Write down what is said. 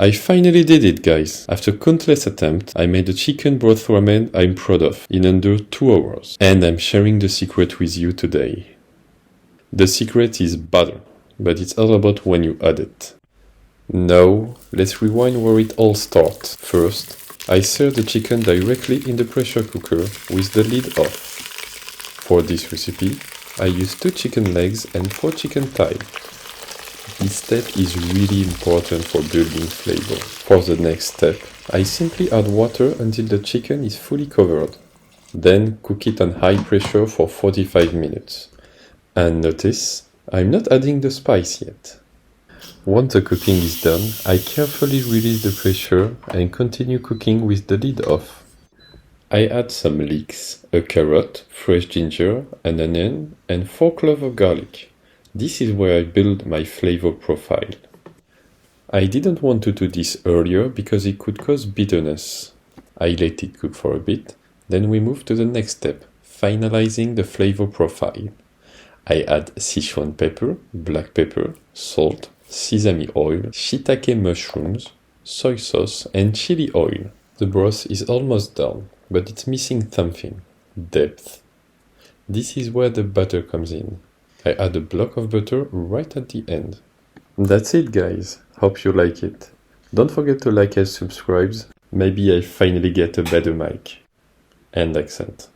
I finally did it, guys. After countless attempts, I made a chicken broth ramen I'm proud of in under 2 hours. And I'm sharing the secret with you today. The secret is butter, but it's all about when you add it. Now, let's rewind where it all starts. First, I sear the chicken directly in the pressure cooker with the lid off. For this recipe, I use 2 chicken legs and 4 chicken thighs. This step is really important for building flavor. For the next step, I simply add water until the chicken is fully covered. Then cook it on high pressure for 45 minutes. And notice, I'm not adding the spice yet. Once the cooking is done, I carefully release the pressure and continue cooking with the lid off. I add some leeks, a carrot, fresh ginger, an onion, and 4 cloves of garlic. This is where I build my flavor profile. I didn't want to do this earlier because it could cause bitterness. I let it cook for a bit, then we move to the next step, finalizing the flavor profile. I add Sichuan pepper, black pepper, salt, sesame oil, shiitake mushrooms, soy sauce, and chili oil. The broth is almost done, but it's missing something: depth. This is where the butter comes in. I add a block of butter right at the end. That's it, guys. Hope you like it. Don't forget to like and subscribe. Maybe I finally get a better mic and accent.